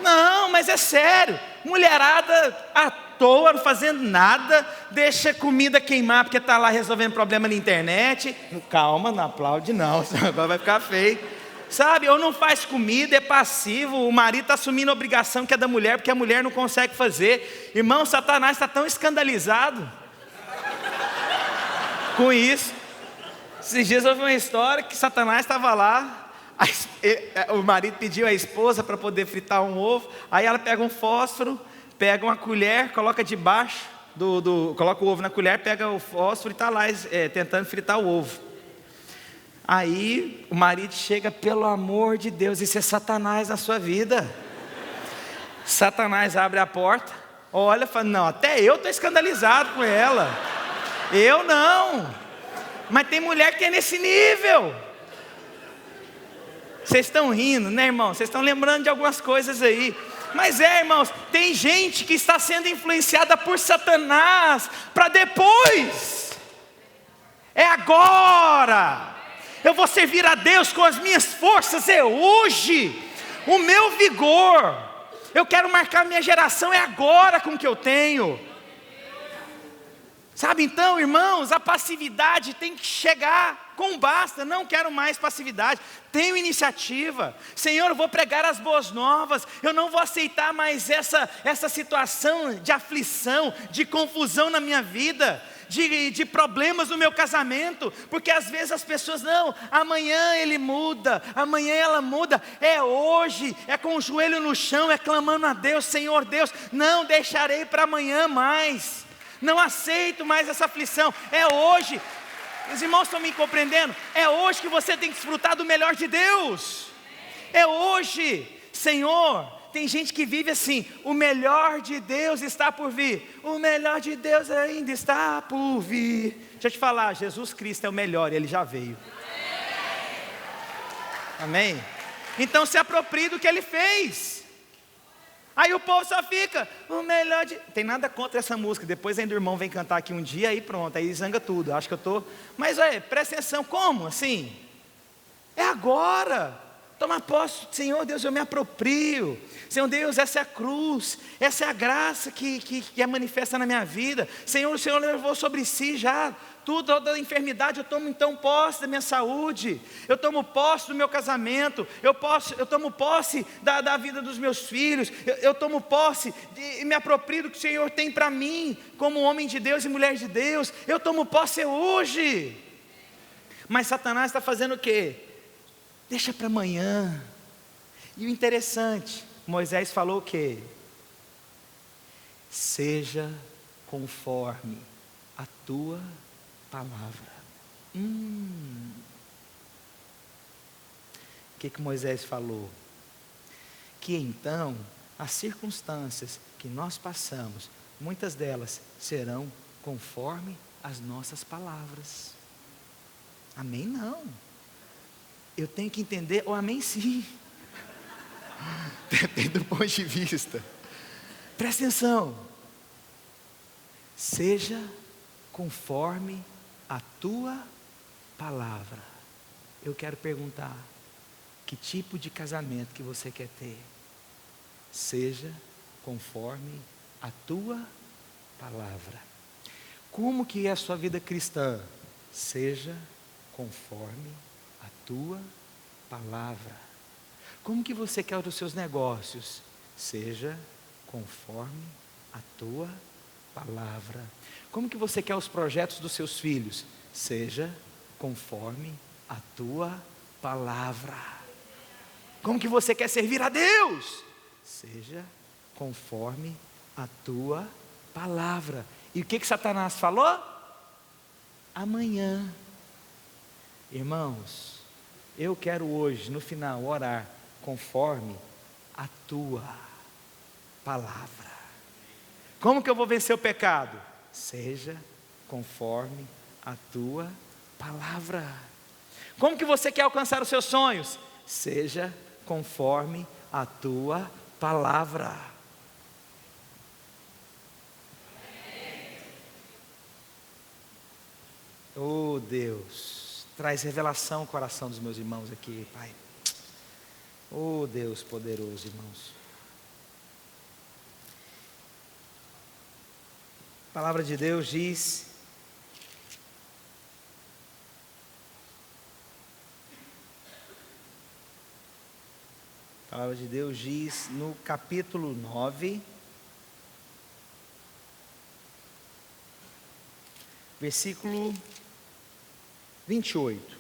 Não, mas é sério. Mulherada à toa, não fazendo nada, deixa comida queimar porque está lá resolvendo problema na internet. Calma, não aplaude não, agora vai ficar feio. Sabe, ou não faz comida, é passivo. O marido está assumindo a obrigação que é da mulher, porque a mulher não consegue fazer. Irmão, Satanás está tão escandalizado com isso. Esses dias houve uma história que Satanás estava lá, o marido pediu à esposa para poder fritar um ovo. Aí ela pega um fósforo, pega uma colher, coloca debaixo coloca o ovo na colher, pega o fósforo e está lá tentando fritar o ovo. Aí o marido chega: pelo amor de Deus, isso é Satanás na sua vida. Satanás abre a porta, olha e fala: não, até eu estou escandalizado com ela. Eu não. Mas tem mulher que é nesse nível. Vocês estão rindo, né, irmão? Vocês estão lembrando de algumas coisas aí. Mas irmãos, tem gente que está sendo influenciada por Satanás para depois. É agora. Eu vou servir a Deus com as minhas forças, é hoje. O meu vigor. Eu quero marcar minha geração, é agora com o que eu tenho. Sabe, então, irmãos, a passividade tem que chegar com basta. Não quero mais passividade, tenho iniciativa. Senhor, eu vou pregar as boas novas. Eu não vou aceitar mais essa situação de aflição, de confusão na minha vida, de problemas no meu casamento. Porque às vezes as pessoas: não, amanhã ele muda, amanhã ela muda. É hoje, é com o joelho no chão, é clamando a Deus: Senhor Deus, não deixarei para amanhã mais. Não aceito mais essa aflição, é hoje. Os irmãos estão me compreendendo? É hoje que você tem que desfrutar do melhor de Deus. É hoje. Senhor, tem gente que vive assim: o melhor de Deus está por vir. O melhor de Deus ainda está por vir. Deixa eu te falar, Jesus Cristo é o melhor, Ele já veio. Amém? Então se aproprie do que Ele fez. Aí o povo só fica, o melhor de... Tem nada contra essa música, depois ainda o irmão vem cantar aqui um dia, aí pronto, aí zanga tudo, acho que eu estou... Mas olha, presta atenção, como assim? É agora, toma posse, Senhor Deus, eu me aproprio. Senhor Deus, essa é a cruz, essa é a graça que é manifesta na minha vida. Senhor, o Senhor levou sobre si já tudo, toda a enfermidade. Eu tomo então posse da minha saúde, eu tomo posse do meu casamento, eu tomo posse da vida dos meus filhos, eu tomo posse e me aproprio do que o Senhor tem para mim, como homem de Deus e mulher de Deus. Eu tomo posse hoje. Mas Satanás está fazendo o quê? Deixa para amanhã. E o interessante, Moisés falou o quê? Seja conforme a tua palavra. O que Moisés falou? Que então as circunstâncias que nós passamos, muitas delas serão conforme as nossas palavras. Amém não. Eu tenho que entender, ou amém sim. Depende do ponto de vista. Presta atenção. Seja conforme a tua palavra. Eu quero perguntar, que tipo de casamento que você quer ter? Seja conforme a tua palavra. Como que é a sua vida cristã? Seja conforme a tua palavra. Como que você quer os seus negócios? Seja conforme a tua palavra. Como que você quer os projetos dos seus filhos? Seja conforme a tua palavra. Como que você quer servir a Deus? Seja conforme a tua palavra. E o que Satanás falou? Amanhã. Irmãos, eu quero hoje, no final, orar conforme a tua palavra. Como que eu vou vencer o pecado? Seja conforme a tua palavra. Como que você quer alcançar os seus sonhos? Seja conforme a tua palavra. Oh Deus, traz revelação ao coração dos meus irmãos aqui, Pai. Oh Deus poderoso, irmãos. A palavra de Deus diz: a palavra de Deus diz no capítulo 9, versículo 28.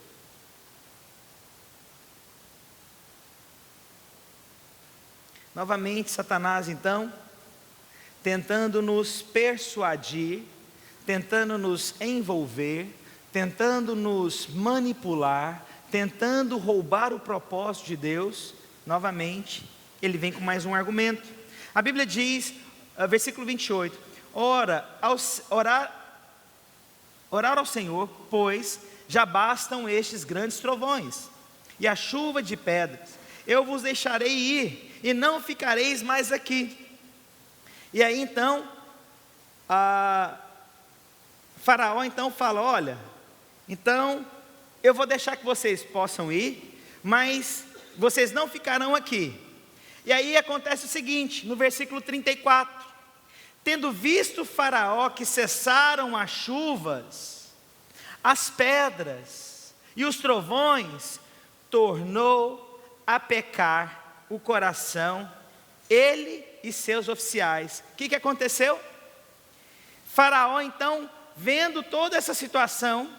Novamente Satanás então, tentando nos persuadir, tentando nos envolver, tentando nos manipular, tentando roubar o propósito de Deus, novamente, ele vem com mais um argumento. A Bíblia diz, versículo 28, orar ao Senhor, pois já bastam estes grandes trovões, e a chuva de pedras. Eu vos deixarei ir, e não ficareis mais aqui. E aí então, Faraó então fala: olha, então eu vou deixar que vocês possam ir, mas vocês não ficarão aqui. E aí acontece o seguinte, no versículo 34, tendo visto Faraó que cessaram as chuvas, as pedras e os trovões, tornou a pecar o coração, ele e seus oficiais. O que aconteceu? Faraó então, vendo toda essa situação,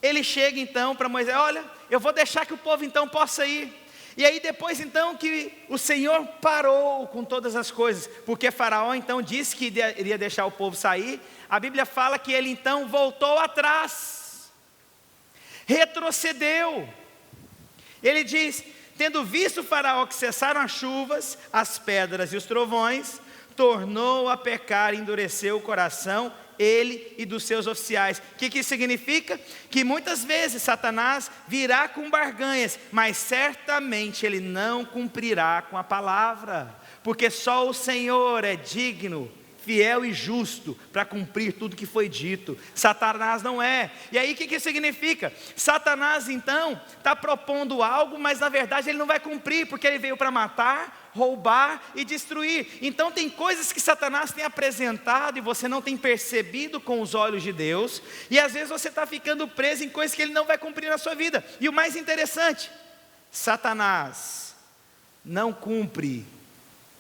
ele chega então para Moisés: olha, eu vou deixar que o povo então possa ir. E aí depois então que o Senhor parou com todas as coisas, porque Faraó então disse que iria deixar o povo sair, a Bíblia fala que ele então voltou atrás. retrocedeu. Ele diz: tendo visto o faraó que cessaram as chuvas, as pedras e os trovões, tornou a pecar e endureceu o coração, ele e dos seus oficiais. O que isso significa? Que muitas vezes Satanás virá com barganhas, mas certamente ele não cumprirá com a palavra, porque só o Senhor é digno, fiel e justo para cumprir tudo que foi dito. Satanás não é. E aí o que isso significa? Satanás então está propondo algo, mas na verdade ele não vai cumprir, porque ele veio para matar, roubar e destruir. Então tem coisas que Satanás tem apresentado e você não tem percebido com os olhos de Deus, e às vezes você está ficando preso em coisas que ele não vai cumprir na sua vida. E o mais interessante, Satanás não cumpre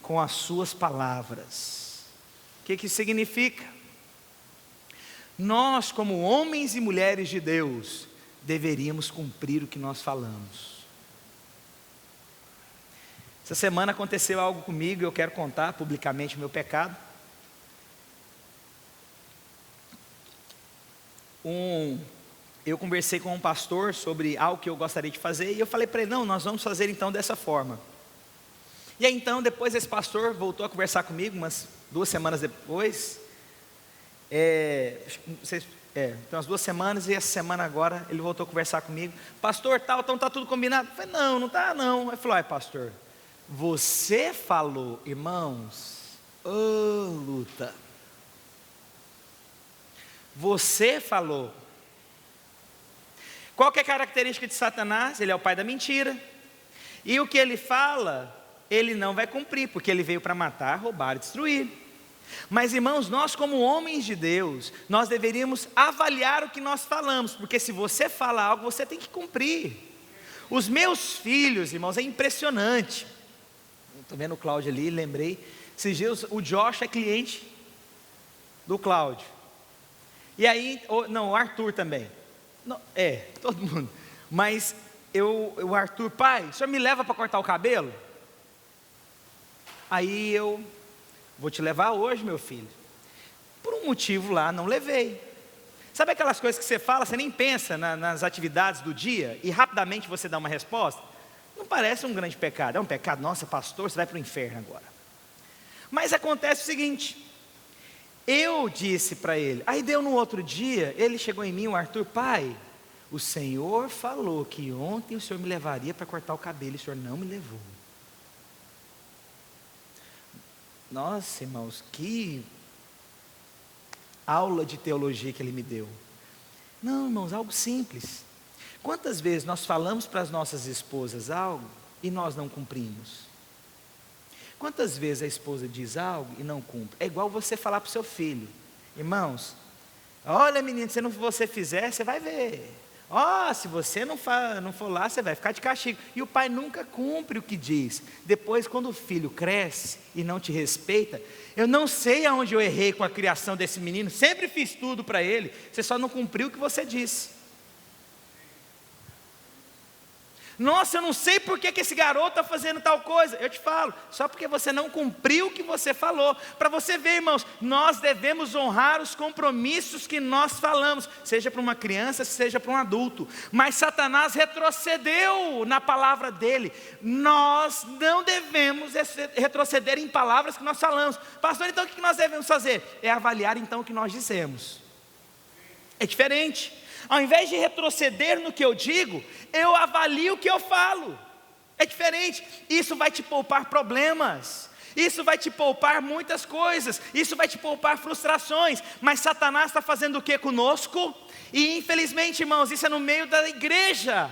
com as suas palavras. O que isso significa? Nós, como homens e mulheres de Deus, deveríamos cumprir o que nós falamos. Essa semana aconteceu algo comigo e eu quero contar publicamente o meu pecado. Eu conversei com um pastor sobre algo que eu gostaria de fazer, e eu falei para ele: não, nós vamos fazer então dessa forma. E aí então, depois esse pastor voltou a conversar comigo, umas 2 semanas depois, então as 2 semanas, e essa semana agora, ele voltou a conversar comigo: pastor, tal, então está tudo combinado? Eu falei: não está não. Ele falou: pastor, você falou, irmãos, luta. Você falou. Qual que é a característica de Satanás? Ele é o pai da mentira, e o que ele fala, ele não vai cumprir, porque ele veio para matar, roubar e destruir. Mas irmãos, nós como homens de Deus, nós deveríamos avaliar o que nós falamos, porque se você fala algo, você tem que cumprir. Os meus filhos, irmãos, é impressionante. Estou vendo o Cláudio ali, lembrei, esses dias o Josh é cliente do Cláudio, e aí, o Arthur também, todo mundo, mas o Arthur: pai, o senhor me leva para cortar o cabelo? Aí eu: vou te levar hoje, meu filho. Por um motivo lá, não levei. Sabe aquelas coisas que você fala, você nem pensa nas atividades do dia, e rapidamente você dá uma resposta? Não parece um grande pecado. É um pecado: nossa, pastor, você vai para o inferno agora. Mas acontece o seguinte: eu disse para ele, aí deu no outro dia, ele chegou em mim, o Arthur: pai, o senhor falou que ontem o senhor me levaria para cortar o cabelo, e o senhor não me levou. Nossa, irmãos, que aula de teologia que ele me deu. Não, irmãos, algo simples. Quantas vezes nós falamos para as nossas esposas algo e nós não cumprimos? Quantas vezes a esposa diz algo e não cumpre? É igual você falar para o seu filho: irmãos, olha menino, se você fizer, você vai ver. Se você não for lá, você vai ficar de castigo. E o pai nunca cumpre o que diz. Depois, quando o filho cresce e não te respeita: eu não sei aonde eu errei com a criação desse menino, sempre fiz tudo para ele, você só não cumpriu o que você disse. Nossa, eu não sei por que esse garoto está fazendo tal coisa. Eu te falo, só porque você não cumpriu o que você falou. Para você ver, irmãos, nós devemos honrar os compromissos que nós falamos, seja para uma criança, seja para um adulto. Mas Satanás retrocedeu na palavra dele. Nós não devemos retroceder em palavras que nós falamos. Pastor, então o que nós devemos fazer? É avaliar então o que nós dizemos. É diferente. Ao invés de retroceder no que eu digo, eu avalio o que eu falo. É diferente. Isso vai te poupar problemas. Isso vai te poupar muitas coisas. Isso vai te poupar frustrações. Mas Satanás está fazendo o que conosco? E infelizmente, irmãos, isso é no meio da igreja.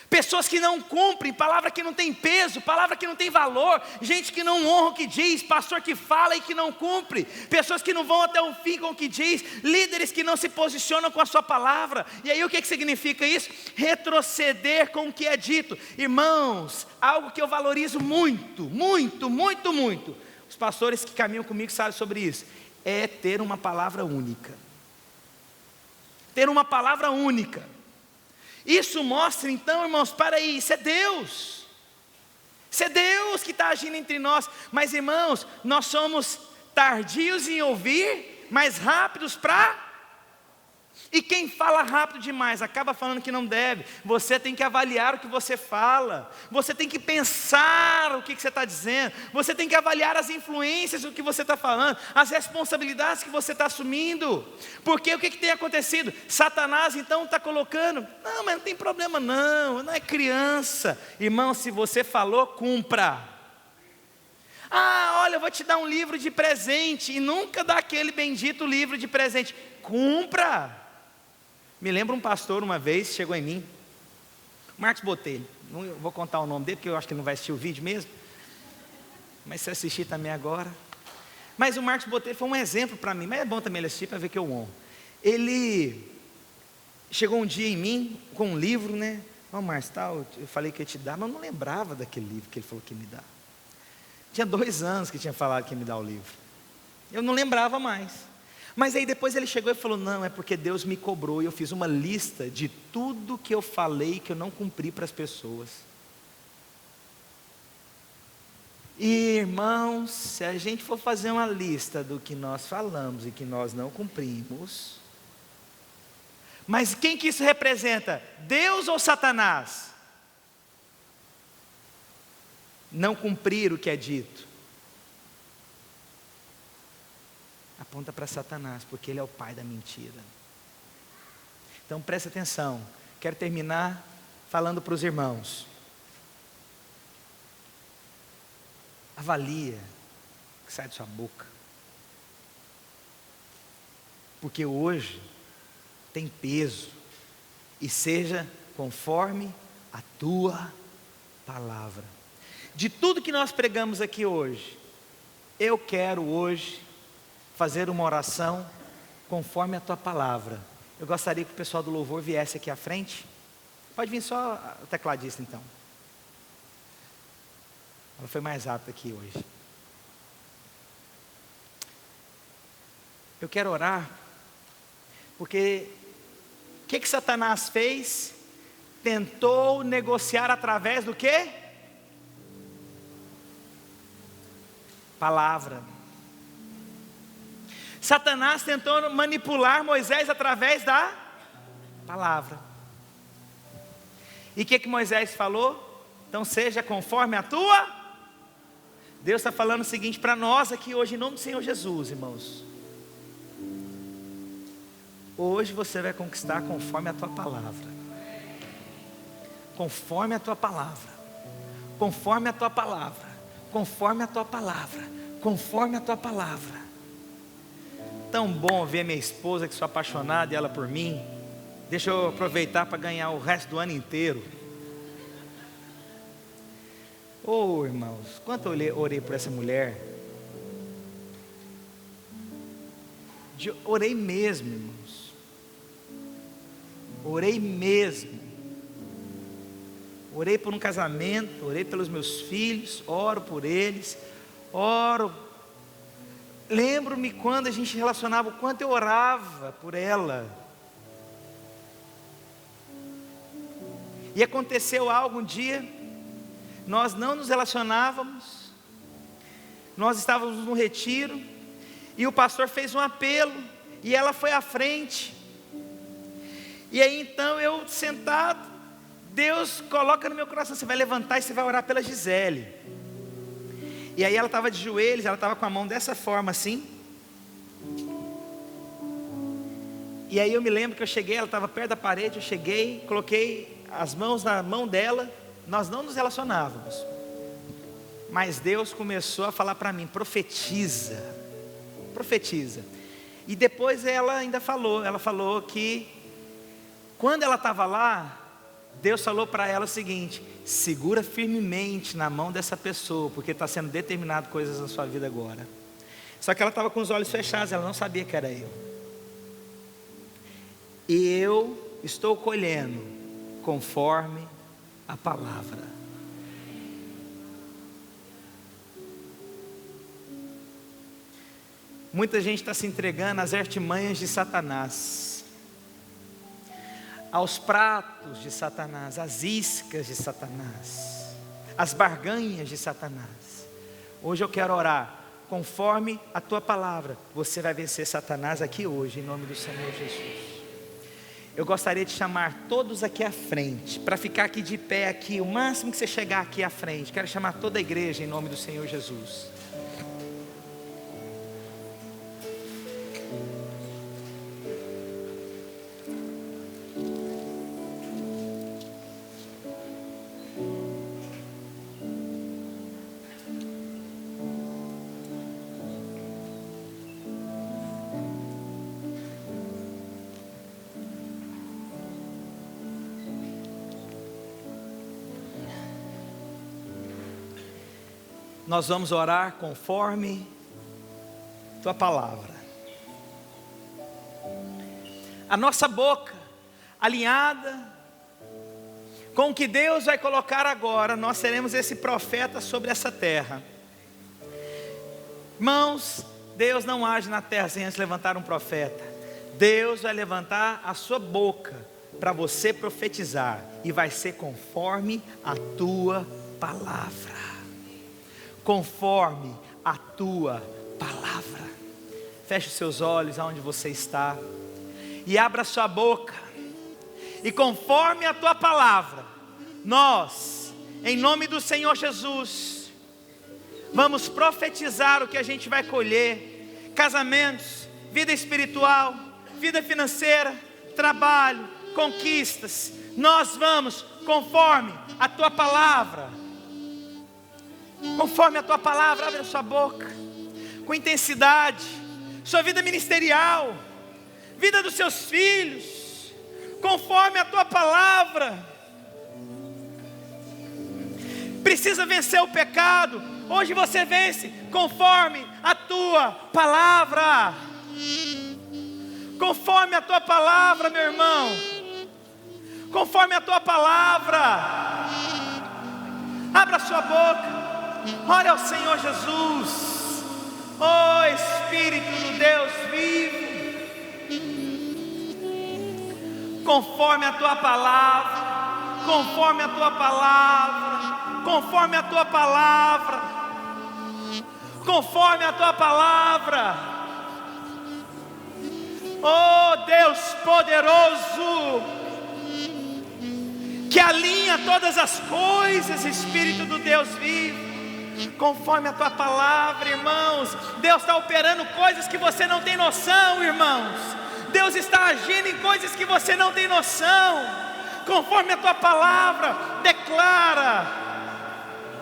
Pessoas que não cumprem, palavra que não tem peso, palavra que não tem valor, gente que não honra o que diz, pastor que fala e que não cumpre, pessoas que não vão até o fim com o que diz, líderes que não se posicionam com a sua palavra. E aí o que significa isso? Retroceder com o que é dito. Irmãos, algo que eu valorizo muito, muito, muito, muito, os pastores que caminham comigo sabem sobre isso, é ter uma palavra única. Ter uma palavra única. Isso mostra então, irmãos, para aí, isso é Deus. Isso é Deus que está agindo entre nós. Mas irmãos, nós somos tardios em ouvir, mas rápidos para... E quem fala rápido demais acaba falando que não deve. Você tem que avaliar o que você fala. Você tem que pensar o que você está dizendo. Você tem que avaliar as influências do que você está falando, as responsabilidades que você está assumindo. Porque o que tem acontecido? Satanás então está colocando: não, mas não tem problema não é criança. Irmão, se você falou, cumpra. Ah, olha, eu vou te dar um livro de presente. E nunca dá aquele bendito livro de presente. Cumpra. Me lembro um pastor uma vez, chegou em mim, Marcos Botelho, não vou contar o nome dele, porque eu acho que ele não vai assistir o vídeo mesmo, mas se assistir também agora. Mas o Marcos Botelho foi um exemplo para mim, mas é bom também ele assistir para ver que eu honro. Ele chegou um dia em mim com um livro, né? Márcio, tal, eu falei que ia te dar, mas eu não lembrava daquele livro que ele falou que ia me dar. Tinha 2 anos que tinha falado que ia me dar o livro, eu não lembrava mais. Mas aí depois ele chegou e falou: não, é porque Deus me cobrou e eu fiz uma lista de tudo que eu falei que eu não cumpri para as pessoas. E irmãos, se a gente for fazer uma lista do que nós falamos e que nós não cumprimos, mas quem que isso representa? Deus ou Satanás? Não cumprir o que é dito aponta para Satanás, porque ele é o pai da mentira. Então presta atenção, quero terminar falando para os irmãos: avalia o que sai da sua boca, porque hoje tem peso, e seja conforme a tua palavra. De tudo que nós pregamos aqui hoje, eu quero hoje fazer uma oração conforme a tua palavra. Eu gostaria que o pessoal do louvor viesse aqui à frente. Pode vir só o tecladista então. Ela foi mais rápida aqui hoje. Eu quero orar, porque o que Satanás fez? Tentou negociar através do quê? Palavra. Satanás tentou manipular Moisés através da palavra. E o que Moisés falou? Então seja conforme a tua. Deus está falando o seguinte para nós aqui hoje, em nome do Senhor Jesus, irmãos. Hoje você vai conquistar conforme a tua palavra. Conforme a tua palavra. Conforme a tua palavra. Conforme a tua palavra. Conforme a tua palavra. Tão bom ver minha esposa, que sou apaixonada, e ela por mim. Deixa eu aproveitar para ganhar o resto do ano inteiro. Oh, irmãos, quanto eu orei por essa mulher. Orei mesmo, irmãos. Orei mesmo. Orei por um casamento, orei pelos meus filhos, oro por eles, oro. Lembro-me quando a gente relacionava, o quanto eu orava por ela. E aconteceu algo um dia, nós não nos relacionávamos, nós estávamos num retiro, e o pastor fez um apelo, e ela foi à frente. E aí então eu sentado, Deus coloca no meu coração: você vai levantar e você vai orar pela Gisele. E aí ela estava de joelhos, ela estava com a mão dessa forma assim. E aí eu me lembro que eu cheguei, ela estava perto da parede, eu cheguei, coloquei as mãos na mão dela. Nós não nos relacionávamos, mas Deus começou a falar para mim: profetiza, profetiza. E depois ela ainda falou, ela falou que quando ela estava lá, Deus falou para ela o seguinte: segura firmemente na mão dessa pessoa, porque está sendo determinado coisas na sua vida agora. Só que ela estava com os olhos fechados, ela não sabia que era eu. E eu estou colhendo conforme a palavra. Muita gente está se entregando às artimanhas de Satanás, aos pratos de Satanás, às iscas de Satanás, às barganhas de Satanás. Hoje eu quero orar conforme a tua palavra. Você vai vencer Satanás aqui hoje, em nome do Senhor Jesus. eu gostaria de chamar todos aqui à frente, para ficar aqui de pé aqui, o máximo que você chegar aqui à frente. Quero chamar toda a igreja em nome do Senhor Jesus. Nós vamos orar conforme tua palavra. A nossa boca alinhada com o que Deus vai colocar agora, nós seremos esse profeta sobre essa terra. Irmãos, Deus não age na terra sem antes levantar um profeta. Deus vai levantar a sua boca para você profetizar, e vai ser conforme a tua palavra. Conforme a tua palavra. Feche os seus olhos aonde você está e abra a sua boca, e conforme a tua palavra, nós, em nome do Senhor Jesus, vamos profetizar o que a gente vai colher: casamentos, vida espiritual, vida financeira, trabalho, conquistas. Nós vamos conforme a tua palavra. Conforme a tua palavra, abre a sua boca com intensidade. Sua vida ministerial, vida dos seus filhos, conforme a tua palavra. Precisa vencer o pecado. Hoje você vence conforme a tua palavra. Conforme a tua palavra, meu irmão. Conforme a tua palavra. Abra a sua boca. Ore ao Senhor Jesus. Oh Espírito do Deus vivo, conforme a tua palavra, conforme a tua palavra, conforme a tua palavra, conforme a tua palavra. Oh Deus poderoso, que alinha todas as coisas, Espírito do Deus vivo, conforme a tua palavra, irmãos. Deus está operando coisas que você não tem noção, irmãos. Deus está agindo em coisas que você não tem noção. Conforme a tua palavra, declara.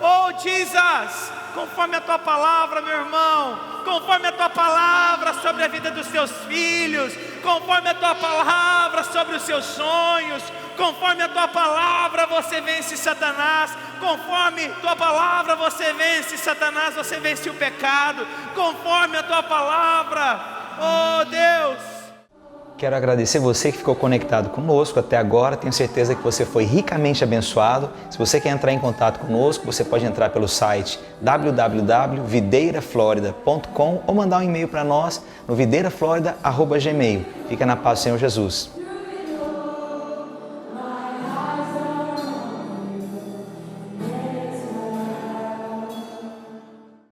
Oh Jesus, conforme a tua palavra, meu irmão. Conforme a tua palavra sobre a vida dos teus filhos. Conforme a tua palavra sobre os seus sonhos. Conforme a tua palavra você vence Satanás. Conforme a tua palavra você vence Satanás, você vence o pecado. Conforme a tua palavra, oh Deus. Quero agradecer você que ficou conectado conosco até agora. Tenho certeza que você foi ricamente abençoado. Se você quer entrar em contato conosco, você pode entrar pelo site www.videiraflorida.com ou mandar um e-mail para nós no videiraflorida@gmail.com. Fica na paz do Senhor Jesus.